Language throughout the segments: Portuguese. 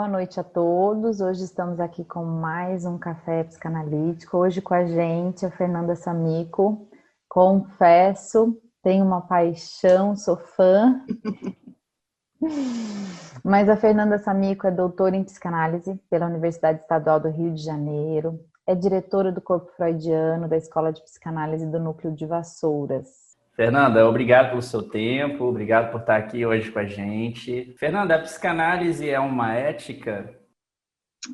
Boa noite a todos. Hoje estamos aqui com mais um café psicanalítico. Hoje com a gente a Fernanda Samico. Confesso, tenho uma paixão, sou fã. Mas a Fernanda Samico é doutora em psicanálise pela Universidade Estadual do Rio de Janeiro. É diretora do Corpo Freudiano da Escola de Psicanálise do Núcleo de Vassouras. Fernanda, obrigado pelo seu tempo, obrigado por estar aqui hoje com a gente. Fernanda, a psicanálise é uma ética?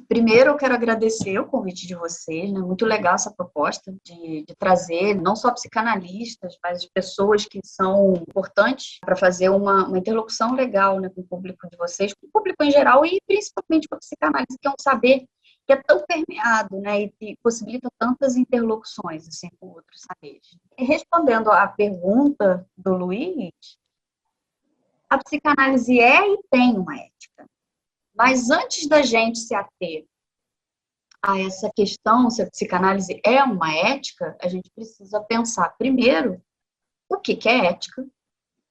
Primeiro, eu quero agradecer o convite de vocês, né? Muito legal essa proposta de trazer não só psicanalistas, mas pessoas que são importantes para fazer uma interlocução legal, né, com o público de vocês, com o público em geral e principalmente com a psicanálise, que é um saber que é tão permeado, né, e possibilita tantas interlocuções assim, com outros saberes. E respondendo à pergunta do Luiz, a psicanálise é e tem uma ética. Mas antes da gente se ater a essa questão, se a psicanálise é uma ética, a gente precisa pensar primeiro o que é ética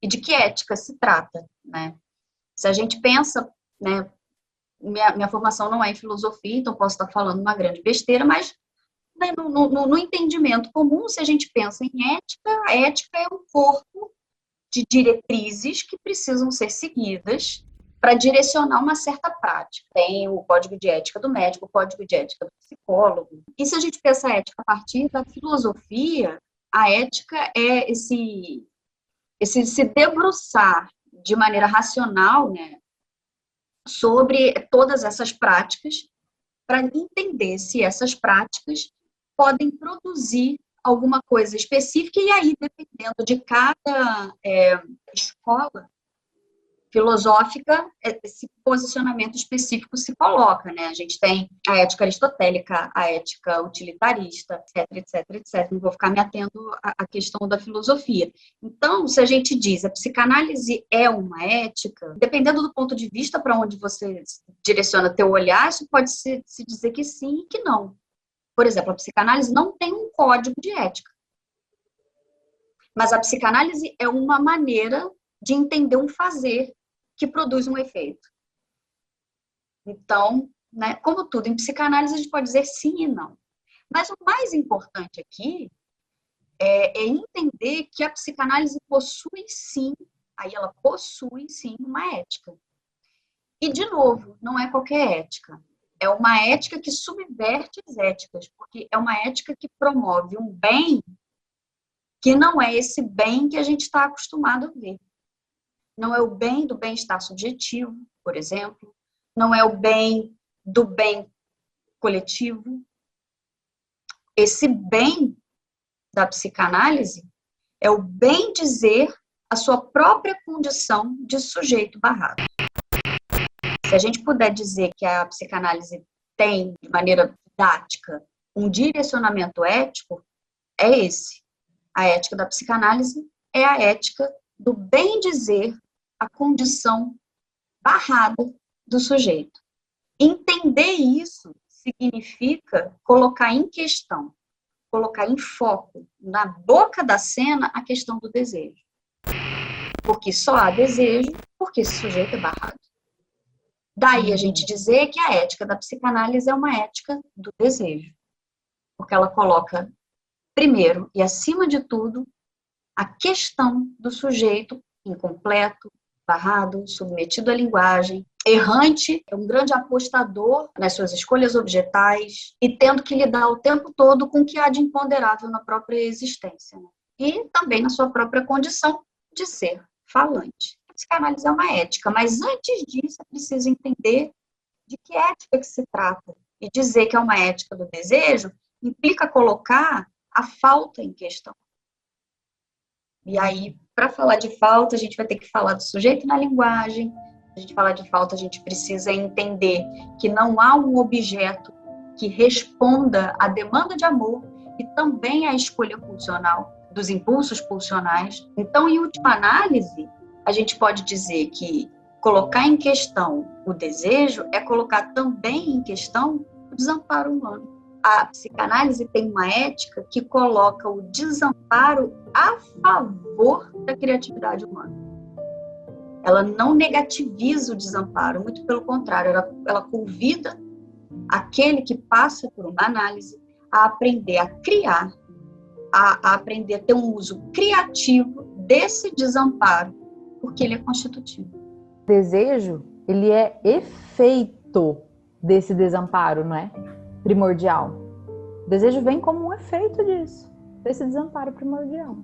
e de que ética se trata, né? Se a gente pensa, né, minha formação não é em filosofia, então posso estar falando uma grande besteira, mas né, no entendimento comum, se a gente pensa em ética, a ética é um corpo de diretrizes que precisam ser seguidas para direcionar uma certa prática. Tem o código de ética do médico, o código de ética do psicólogo. E se a gente pensa a ética a partir da filosofia, a ética é esse se debruçar de maneira racional, né, sobre todas essas práticas, para entender se essas práticas podem produzir alguma coisa específica, e aí, dependendo de cada escola filosófica, esse posicionamento específico se coloca, né? A gente tem a ética aristotélica, a ética utilitarista, etc. Não vou ficar me atendo à questão da filosofia. Então, se a gente diz a psicanálise é uma ética, dependendo do ponto de vista para onde você direciona teu olhar, isso pode se dizer que sim e que não. Por exemplo, a psicanálise não tem um código de ética. Mas a psicanálise é uma maneira de entender um fazer que produz um efeito. Então, né, como tudo em psicanálise, a gente pode dizer sim e não. Mas o mais importante aqui é entender que a psicanálise possui sim, aí ela possui sim uma ética. E, de novo, não é qualquer ética. É uma ética que subverte as éticas, porque é uma ética que promove um bem que não é esse bem que a gente está acostumado a ver. Não é o bem do bem-estar subjetivo, por exemplo. Não é o bem do bem coletivo. Esse bem da psicanálise é o bem dizer a sua própria condição de sujeito barrado. Se a gente puder dizer que a psicanálise tem, de maneira didática, um direcionamento ético, é esse. A ética da psicanálise é a ética do bem dizer a condição barrada do sujeito. Entender isso significa colocar em questão, colocar em foco, na boca da cena, a questão do desejo. Porque só há desejo porque esse sujeito é barrado. Daí a gente dizer que a ética da psicanálise é uma ética do desejo. Porque ela coloca, primeiro e acima de tudo, a questão do sujeito incompleto, barrado, submetido à linguagem, errante, é um grande apostador nas suas escolhas objetais e tendo que lidar o tempo todo com o que há de imponderável na própria existência, né? E também na sua própria condição de ser falante. A psicanálise é uma ética, mas antes disso é preciso entender de que ética que se trata. E dizer que é uma ética do desejo implica colocar a falta em questão. E aí, para falar de falta, a gente vai ter que falar do sujeito na linguagem. A gente falar de falta, a gente precisa entender que não há um objeto que responda à demanda de amor e também à escolha pulsional, dos impulsos pulsionais. Então, em última análise, a gente pode dizer que colocar em questão o desejo é colocar também em questão o desamparo humano. A psicanálise tem uma ética que coloca o desamparo a favor da criatividade humana. ela não negativiza o desamparo, muito pelo contrário, ela convida aquele que passa por uma análise a aprender a criar, a aprender a ter um uso criativo desse desamparo, porque ele é constitutivo. O desejo, ele é efeito desse desamparo, não é? Primordial. O desejo vem como um efeito disso, desse desamparo primordial.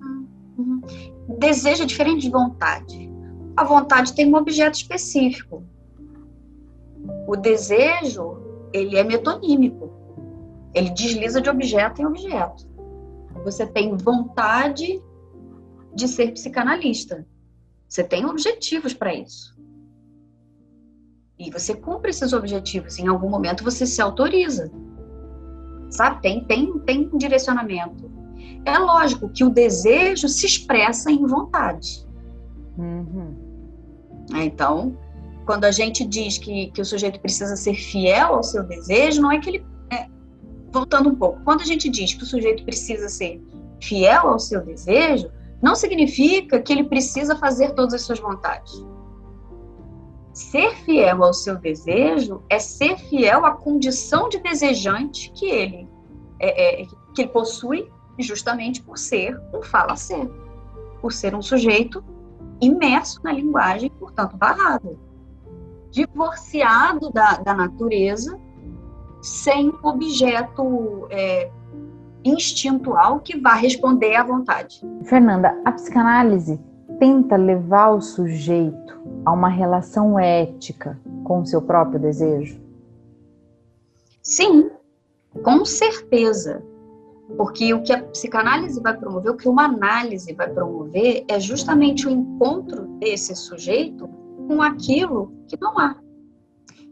Desejo é diferente de vontade. A vontade tem um objeto específico. O desejo, ele é metonímico. Ele desliza de objeto em objeto. Você tem vontade de ser psicanalista. Você tem objetivos para isso. E você cumpre esses objetivos. Em algum momento você se autoriza. Sabe? Tem um direcionamento. É lógico que o desejo se expressa em vontade. Então, quando a gente diz que o sujeito precisa ser fiel ao seu desejo, não é que ele... voltando um pouco, quando a gente diz que o sujeito precisa ser fiel ao seu desejo, não significa que ele precisa fazer todas as suas vontades. Ser fiel ao seu desejo é ser fiel à condição de desejante que ele possui, justamente por ser um fala-ser, por ser um sujeito imerso na linguagem, portanto, barrado, divorciado da natureza, sem um objeto instintual que vá responder à vontade. Fernanda, a psicanálise tenta levar o sujeito a uma relação ética com o seu próprio desejo? Sim, com certeza. Porque o que a psicanálise vai promover, o que uma análise vai promover, é justamente o encontro desse sujeito com aquilo que não há.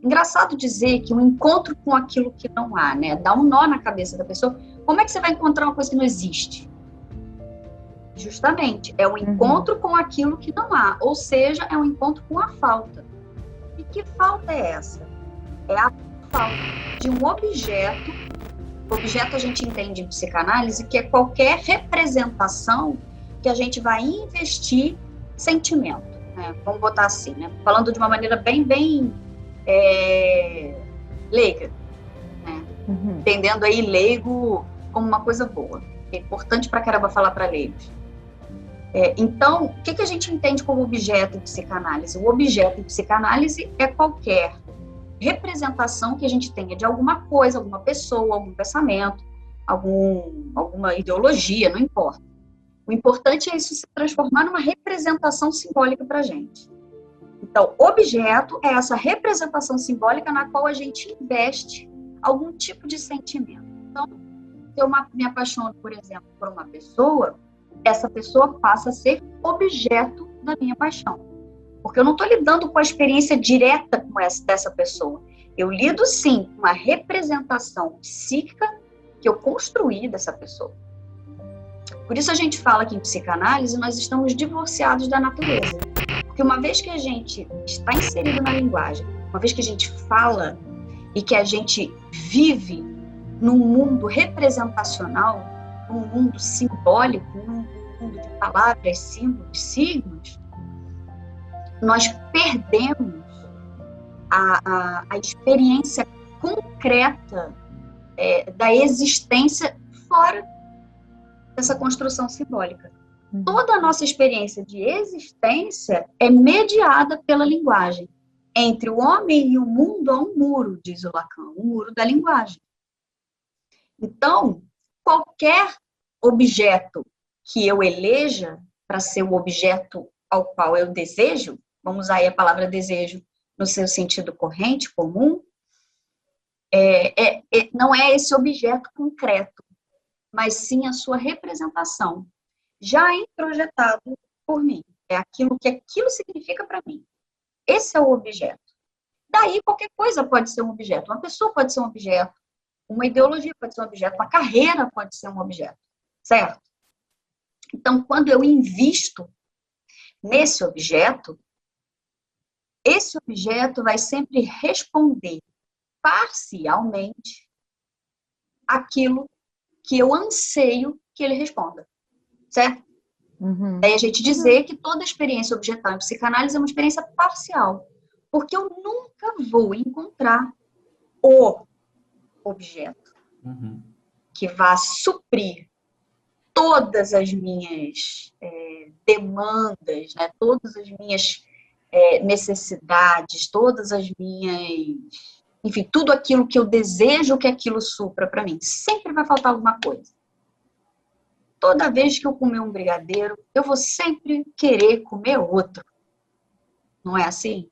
Engraçado dizer que um encontro com aquilo que não há, né? Dá um nó na cabeça da pessoa. Como é que você vai encontrar uma coisa que não existe? Justamente, é um encontro com aquilo que não há. Ou seja, é um encontro com a falta. E que falta é essa? É a falta de um objeto. Objeto a gente entende em psicanálise que é qualquer representação que a gente vai investir sentimento. Né? Vamos botar assim, né? Falando de uma maneira bem leiga, né? Entendendo aí leigo como uma coisa boa. É importante pra caramba falar para leigos. Então, o que a gente entende como objeto em psicanálise? O objeto em psicanálise é qualquer representação que a gente tenha de alguma coisa, alguma pessoa, algum pensamento, alguma ideologia, não importa. O importante é isso se transformar numa representação simbólica para a gente. Então, objeto é essa representação simbólica na qual a gente investe algum tipo de sentimento. Então, se eu me apaixono, por exemplo, por uma pessoa, essa pessoa passa a ser objeto da minha paixão. Porque eu não estou lidando com a experiência direta dessa pessoa. Eu lido, sim, com a representação psíquica que eu construí dessa pessoa. Por isso a gente fala que em psicanálise nós estamos divorciados da natureza. Porque uma vez que a gente está inserido na linguagem, uma vez que a gente fala e que a gente vive num mundo representacional, num mundo simbólico, num mundo de palavras, símbolos, signos, nós perdemos a experiência concreta da existência fora dessa construção simbólica. Toda a nossa experiência de existência é mediada pela linguagem. Entre o homem e o mundo há um muro, diz o Lacan, o muro da linguagem. Então, qualquer objeto que eu eleja para ser o objeto ao qual eu desejo, vamos usar aí a palavra desejo no seu sentido corrente, comum, não é esse objeto concreto, mas sim a sua representação, já introjetado por mim. É aquilo que aquilo significa para mim. Esse é o objeto. Daí qualquer coisa pode ser um objeto. Uma pessoa pode ser um objeto, uma ideologia pode ser um objeto, uma carreira pode ser um objeto, certo? Então, quando eu invisto nesse objeto, esse objeto vai sempre responder parcialmente aquilo que eu anseio que ele responda, certo? Daí a gente dizer que toda experiência objetal em psicanálise é uma experiência parcial, porque eu nunca vou encontrar o objeto que vá suprir todas as minhas demandas, né? Todas as minhas necessidades, todas as minhas... Enfim, tudo aquilo que eu desejo que aquilo supra para mim. Sempre vai faltar alguma coisa. Toda vez que eu comer um brigadeiro, eu vou sempre querer comer outro. Não é assim?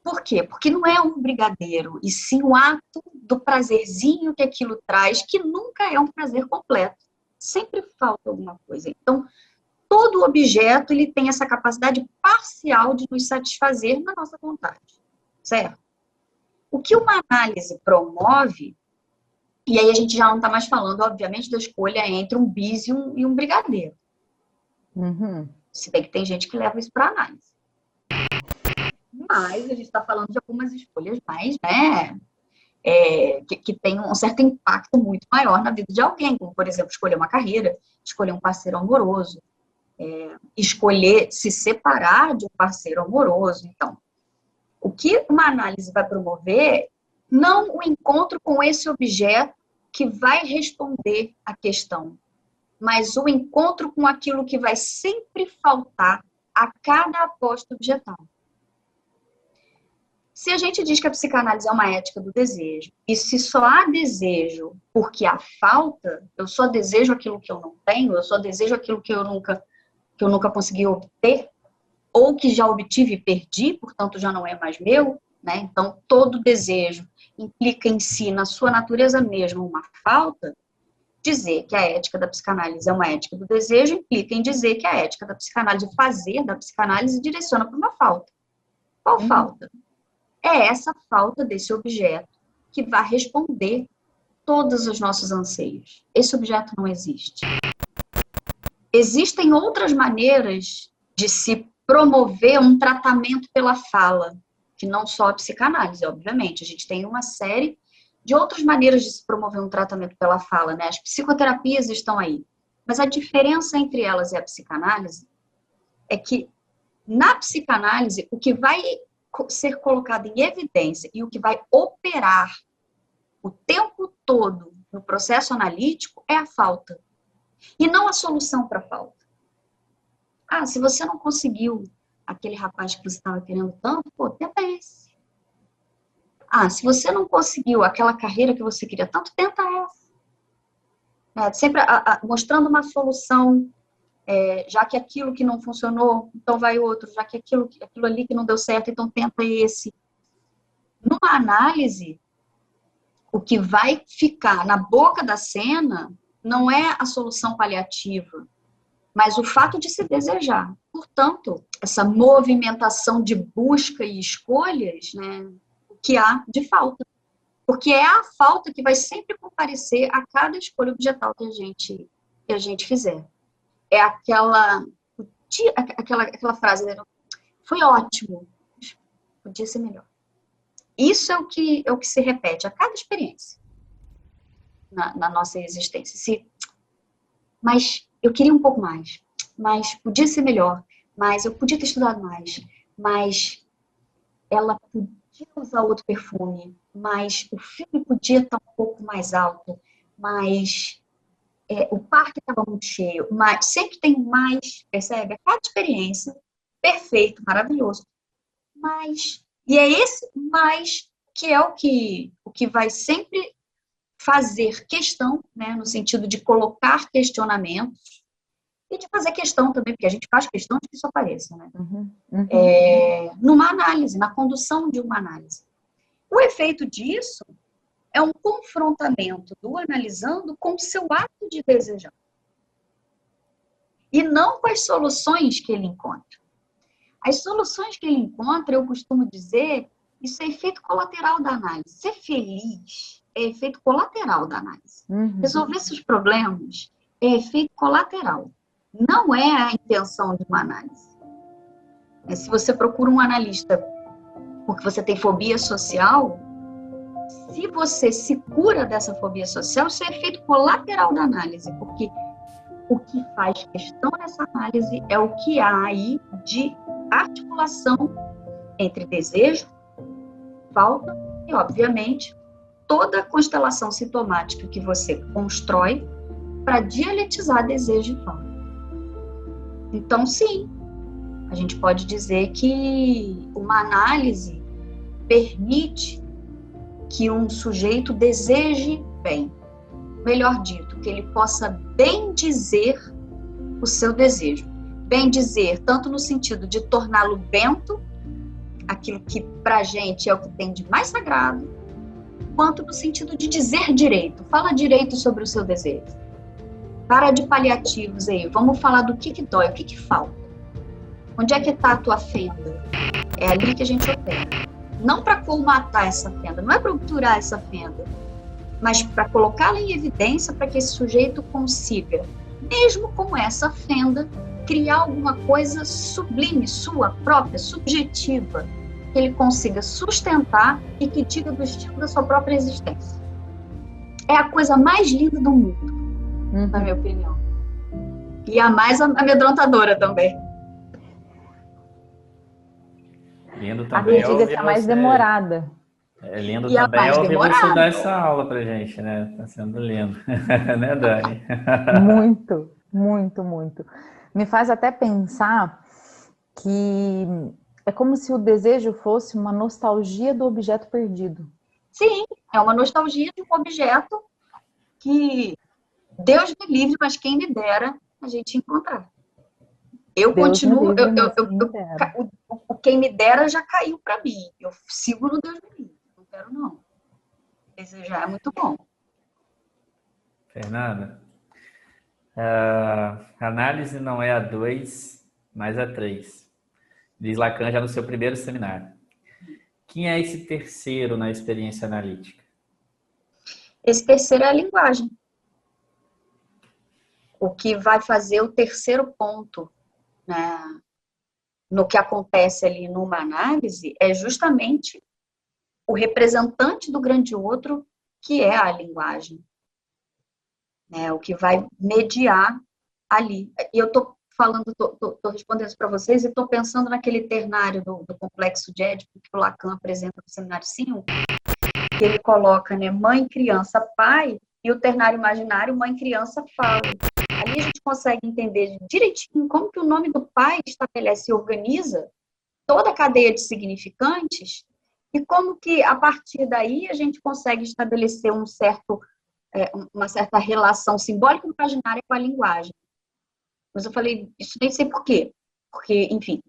Por quê? Porque não é um brigadeiro, e sim o ato do prazerzinho que aquilo traz, que nunca é um prazer completo. Sempre falta alguma coisa. Então, todo objeto ele tem essa capacidade parcial de nos satisfazer na nossa vontade. Certo? O que uma análise promove, e aí a gente já não está mais falando, obviamente, da escolha entre um bis e um brigadeiro. Se bem que tem gente que leva isso para análise. Mas a gente está falando de algumas escolhas mais, né, que tem um certo impacto muito maior na vida de alguém, como, por exemplo, escolher uma carreira, escolher um parceiro amoroso, escolher se separar de um parceiro amoroso. Então, o que uma análise vai promover, não o encontro com esse objeto que vai responder à questão, mas o encontro com aquilo que vai sempre faltar a cada aposta objetal. Se a gente diz que a psicanálise é uma ética do desejo, e se só há desejo porque há falta, eu só desejo aquilo que eu não tenho, eu só desejo aquilo que eu nunca consegui obter, ou que já obtive e perdi, portanto já não é mais meu, né? Então todo desejo implica em si, na sua natureza mesma, uma falta. Dizer que a ética da psicanálise é uma ética do desejo implica em dizer que a ética da psicanálise, fazer da psicanálise, direciona para uma falta. Qual falta? É essa falta desse objeto que vai responder todos os nossos anseios. Esse objeto não existe. Existem outras maneiras de se promover um tratamento pela fala, que não só a psicanálise, obviamente. A gente tem uma série de outras maneiras de se promover um tratamento pela fala, né? As psicoterapias estão aí. Mas a diferença entre elas e a psicanálise é que, na psicanálise, o que vai ser colocado em evidência e o que vai operar o tempo todo no processo analítico é a falta. E não a solução para a falta. Ah, se você não conseguiu aquele rapaz que você estava querendo tanto, pô, tenta esse. Ah, se você não conseguiu aquela carreira que você queria tanto, tenta essa. Sempre mostrando uma solução, já que aquilo que não funcionou, então vai outro, já que aquilo ali que não deu certo, então tenta esse. Numa análise, o que vai ficar na boca da cena não é a solução paliativa, mas o fato de se desejar. Portanto, essa movimentação de busca e escolhas, né, o que há de falta. Porque é a falta que vai sempre comparecer a cada escolha objetal que a gente fizer. É aquela frase, né? Foi ótimo, podia ser melhor. Isso é o que se repete a cada experiência na nossa existência. Mas eu queria um pouco mais, mas podia ser melhor, mas eu podia ter estudado mais, mas ela podia usar outro perfume, mas o filme podia estar um pouco mais alto, mas o parque estava muito cheio, mas sempre tem mais, percebe? A cada experiência, perfeito, maravilhoso, mas, e é esse mais que é o que vai sempre fazer questão, né, no sentido de colocar questionamentos e de fazer questão também, porque a gente faz questão de que isso apareça, né? Numa análise, na condução de uma análise. O efeito disso é um confrontamento do analisando com o seu ato de desejar. E não com as soluções que ele encontra. As soluções que ele encontra, eu costumo dizer, isso é efeito colateral da análise. Ser feliz é efeito colateral da análise. Resolver seus problemas é efeito colateral. Não é a intenção de uma análise. Se você procura um analista porque você tem fobia social, se você se cura dessa fobia social, isso é efeito colateral da análise, porque O que faz questão nessa análise é o que há aí de articulação entre desejo, falta e, obviamente, toda a constelação sintomática que você constrói para dialetizar desejo e falta. Então, sim, a gente pode dizer que uma análise permite que um sujeito deseje bem. Melhor dito, que ele possa bem dizer o seu desejo. Bem dizer, tanto no sentido de torná-lo bento, aquilo que pra gente é o que tem de mais sagrado, quanto no sentido de dizer direito. Fala direito sobre o seu desejo. Para de paliativos aí, vamos falar do que dói, o que falta. Onde é que está a tua fenda? É ali que a gente opera. Não para colmatar essa fenda, não é para obturar essa fenda, mas para colocá-la em evidência para que esse sujeito consiga, mesmo com essa fenda, criar alguma coisa sublime, sua própria, subjetiva, que ele consiga sustentar e que diga do estilo da sua própria existência. É a coisa mais linda do mundo, na minha opinião. E a mais amedrontadora também. Lindo também. Acredito que é a mais demorada. É lindo também ouvir você dar essa aula pra gente, né? Tá sendo lindo. Né, Dani? Muito, muito, muito. Me faz até pensar que é como se o desejo fosse uma nostalgia do objeto perdido. Sim, é uma nostalgia de um objeto que Deus me livre, mas quem me dera a gente encontrar. Eu Deus continuo, o quem me dera já caiu para mim. Eu sigo no Deus me livre. Não quero, não. Desejar é muito bom. Fernanda, análise não é a 2, mas a 3. Diz Lacan já no seu primeiro seminário. Quem é esse terceiro na experiência analítica? Esse terceiro é a linguagem. O que vai fazer o terceiro ponto, né, no que acontece ali numa análise é justamente o representante do grande outro, que é a linguagem. Né, o que vai mediar ali. E eu estou falando, estou respondendo isso para vocês e estou pensando naquele ternário do complexo de Édipo que o Lacan apresenta no seminário 5, que ele coloca, né, mãe, criança, pai, e o ternário imaginário, mãe, criança, fala. Ali a gente consegue entender direitinho como que o nome do pai estabelece e organiza toda a cadeia de significantes e como que, a partir daí, a gente consegue estabelecer uma certa relação simbólica e imaginária com a linguagem. Mas eu falei, isso nem sei por quê. Porque, enfim,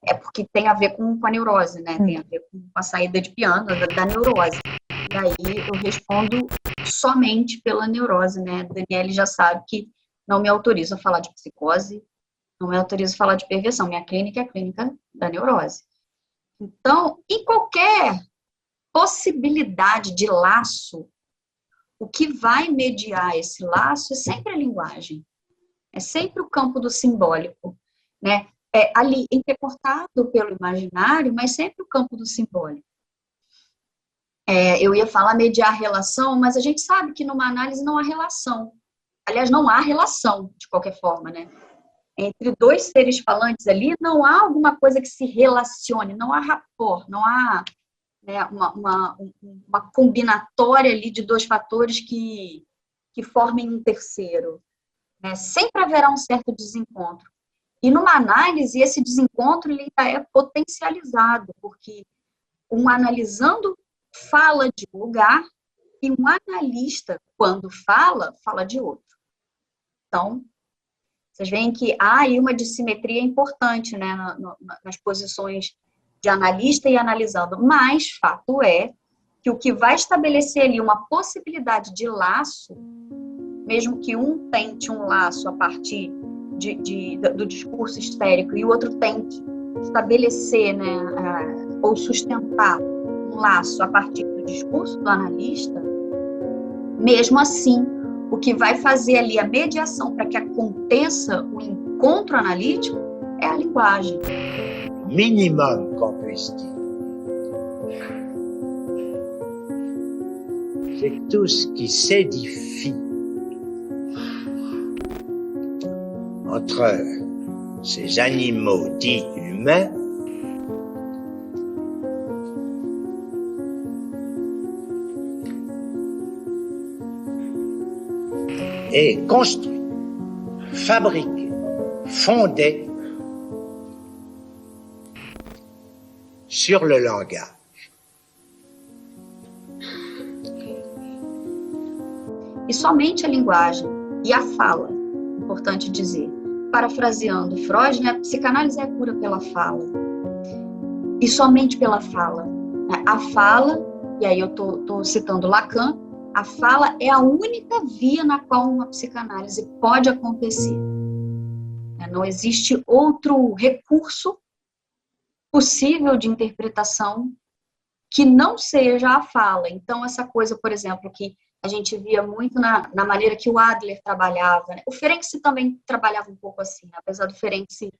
é porque tem a ver com a neurose, né? Tem a ver com a saída de piano da neurose. E aí eu respondo somente pela neurose, né? Daniele já sabe que não me autoriza a falar de psicose, não me autoriza a falar de perversão. Minha clínica é a clínica da neurose. Então, em qualquer possibilidade de laço, o que vai mediar esse laço é sempre a linguagem. É sempre o campo do simbólico, né? É ali entrecortado pelo imaginário, mas sempre o campo do simbólico. Eu ia falar mediar a relação, mas a gente sabe que numa análise não há relação. Aliás, não há relação, de qualquer forma, né? Entre dois seres falantes ali, não há alguma coisa que se relacione, não há rapport, não há, né, uma combinatória ali de dois fatores que formem um terceiro. Né? Sempre haverá um certo desencontro. E numa análise, esse desencontro ele ainda é potencializado, porque um analisando fala de um lugar e um analista, quando fala de outro. Então, vocês veem que há aí uma dissimetria importante, né, nas posições de analista e analisando, mas fato é que o que vai estabelecer ali uma possibilidade de laço, mesmo que um tente um laço a partir do discurso histérico e o outro tente estabelecer, né, ou sustentar um laço a partir do discurso do analista, mesmo assim, o que vai fazer ali a mediação para que aconteça o encontro analítico é a linguagem. Minimum qu'on puisse dire. C'est que tout ce qui s'édifie entre ces animaux dits humains est construit, fabriqué, fondé sur le langage. E somente a linguagem e a fala, importante dizer, parafraseando Freud, né, a psicanálise é a cura pela fala. E somente pela fala. A fala, e aí eu estou citando Lacan, a fala é a única via na qual uma psicanálise pode acontecer. Não existe outro recurso possível de interpretação que não seja a fala. Então, essa coisa, por exemplo, que a gente via muito na maneira que o Adler trabalhava, né? O Ferenczi também trabalhava um pouco assim, apesar do Ferenczi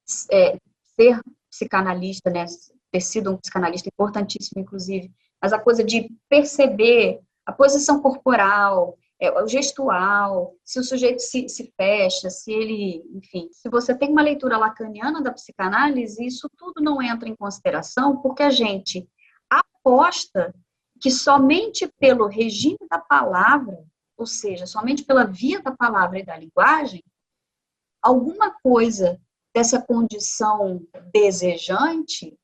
ser psicanalista, né? Ter sido um psicanalista importantíssimo, inclusive, mas a coisa de perceber a posição corporal, o gestual, se o sujeito se fecha, se ele, enfim, se você tem uma leitura lacaniana da psicanálise, isso tudo não entra em consideração, porque a gente aposta que somente pelo regime da palavra, ou seja, somente pela via da palavra e da linguagem, alguma coisa dessa condição desejante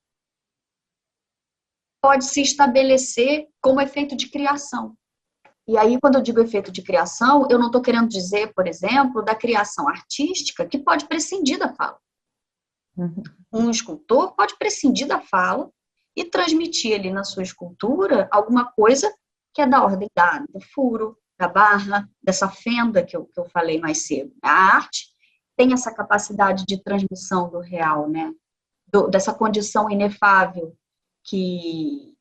pode se estabelecer como efeito de criação. E aí, quando eu digo efeito de criação, eu não estou querendo dizer, por exemplo, da criação artística, que pode prescindir da fala. Um escultor pode prescindir da fala e transmitir ali na sua escultura alguma coisa que é da ordem do furo, da barra, dessa fenda que eu falei mais cedo. A arte tem essa capacidade de transmissão do real, né? Dessa condição inefável que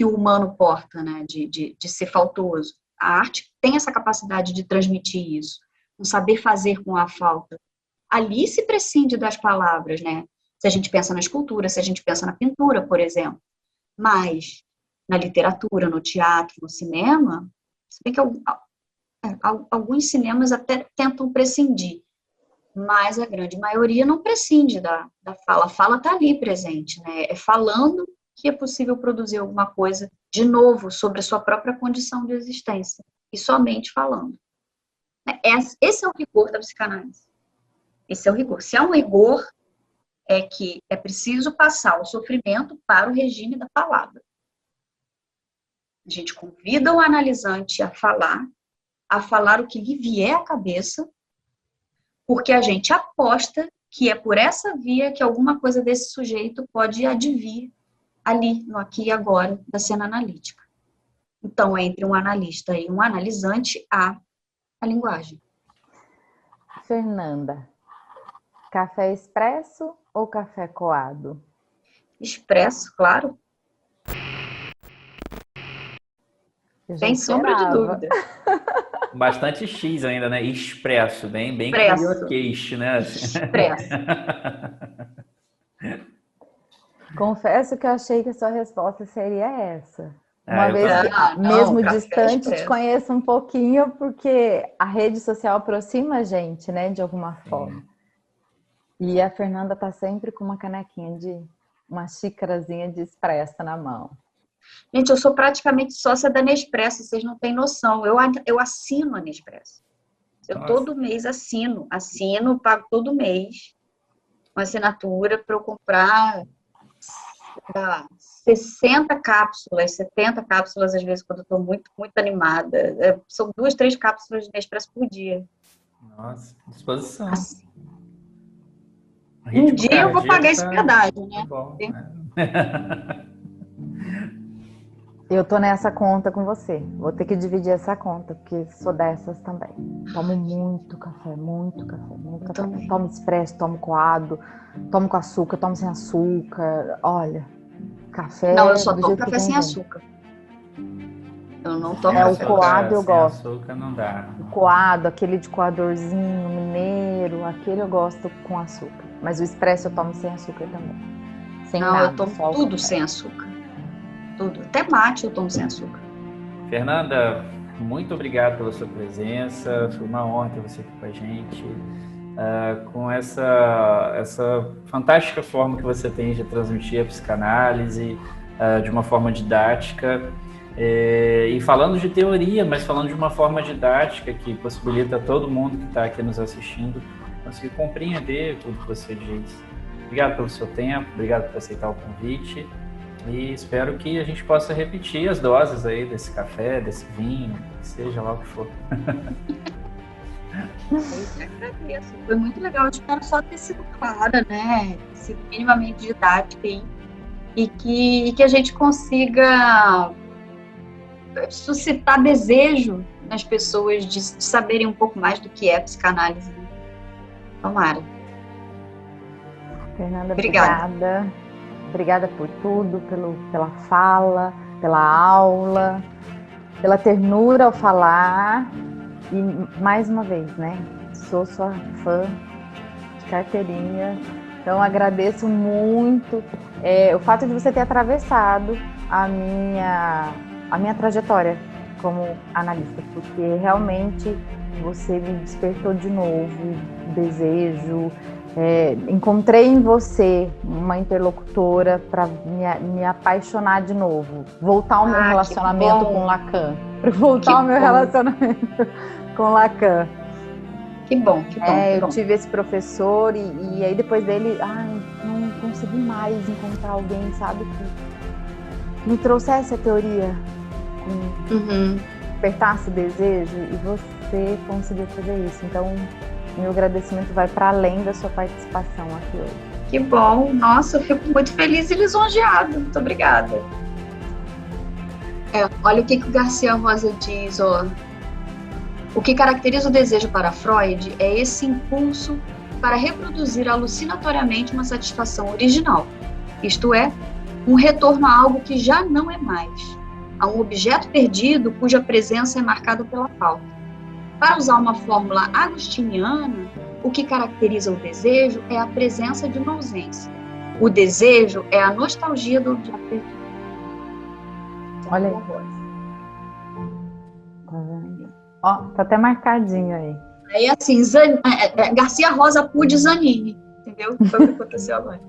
o humano porta, né? De ser faltoso. A arte tem essa capacidade de transmitir isso, um saber fazer com a falta. Ali se prescinde das palavras, né? Se a gente pensa na escultura, se a gente pensa na pintura, por exemplo. Mas na literatura, no teatro, no cinema, se bem que alguns cinemas até tentam prescindir, mas a grande maioria não prescinde da fala. A fala está ali presente, né? É falando que é possível produzir alguma coisa de novo sobre a sua própria condição de existência, e somente falando. Esse é o rigor da psicanálise. Esse é o rigor. Se há um rigor, é que é preciso passar o sofrimento para o regime da palavra. A gente convida o analisante a falar o que lhe vier à cabeça, porque a gente aposta que é por essa via que alguma coisa desse sujeito pode advir ali, no aqui e agora, da cena analítica. Então, entre um analista e um analisante, há a linguagem. Fernanda, café expresso ou café coado? Expresso, claro. Sem sombra de dúvida. Bastante X ainda, né? Expresso, bem carioquês, né? Expresso. Confesso que eu achei que a sua resposta seria essa. Uma eu vez também. que, mesmo café distante, te expresso. conheço um pouquinho, porque a rede social aproxima a gente, né, de alguma forma. E a Fernanda tá sempre com uma canequinha uma xícarazinha de expresso na mão. Gente, eu sou praticamente sócia da Nespresso, vocês não têm noção. Eu assino a Nespresso. Eu Nossa. todo mês assino, pago todo mês uma assinatura para eu comprar 60 cápsulas, 70 cápsulas, às vezes, quando eu estou muito, muito animada. São 2, 3 cápsulas de Nespresso por dia. Nossa, disposição. Assim. Um dia eu vou pagar esse pedágio, né? Tá bom, né? Eu tô nessa conta com você. Vou ter que dividir essa conta, porque sou dessas também. Tomo muito café, muito café, muito café. Também. Tomo expresso, tomo coado, tomo com açúcar, tomo sem açúcar. Olha, café. Não, eu só do tomo jeito que café sem tem, açúcar. Eu não tomo É, o café. coado eu sem gosto. açúcar não dá. O coado, aquele de coadorzinho, mineiro, aquele eu gosto com açúcar. Mas o expresso eu tomo sem açúcar também. Sem Não, nada, eu tomo só o tudo café. sem açúcar. Tudo. Até mate eu tomo sem açúcar. Fernanda, muito obrigado pela sua presença. Foi uma honra ter você aqui com a gente. com essa fantástica forma que você tem de transmitir a psicanálise de uma forma didática, e falando de teoria, mas falando de uma forma didática que possibilita todo mundo que está aqui nos assistindo conseguir compreender tudo que você diz. Obrigado pelo seu tempo, obrigado por aceitar o convite, e espero que a gente possa repetir as doses aí desse café, desse vinho, seja lá o que for. Eu que agradeço. Foi muito legal. Eu espero só ter sido clara, né? Sido minimamente didática aí. E que a gente consiga suscitar desejo nas pessoas de saberem um pouco mais do que é psicanálise. Tomara. Fernanda, Obrigada. obrigada. Obrigada por tudo, pela fala, pela aula, pela ternura ao falar. E mais uma vez, né? Sou sua fã de carteirinha. Então agradeço muito o fato de você ter atravessado a minha trajetória como analista, porque realmente você me despertou de novo o desejo. Encontrei em você uma interlocutora para me apaixonar de novo, voltar ao meu relacionamento com Lacan, voltar ao meu relacionamento com Lacan. Que bom, que bom. Eu tive esse professor e aí depois dele, não consegui mais encontrar alguém, sabe, que me trouxesse a teoria, despertasse desejo, e você conseguiu fazer isso. Então, meu agradecimento vai para além da sua participação aqui hoje. Que bom. Nossa, eu fico muito feliz e lisonjeada. Muito obrigada. Olha o que o Garcia Rosa diz, ó. O que caracteriza o desejo para Freud é esse impulso para reproduzir alucinatoriamente uma satisfação original, isto é, um retorno a algo que já não é mais, a um objeto perdido cuja presença é marcada pela falta. Para usar uma fórmula agostiniana, o que caracteriza o desejo é a presença de uma ausência. O desejo é a nostalgia do objeto perdido. Olha aí. Tá vendo? Ó, tá até marcadinho aí. Aí assim, Garcia Rosa Pude Zanini, entendeu? Foi o que aconteceu agora.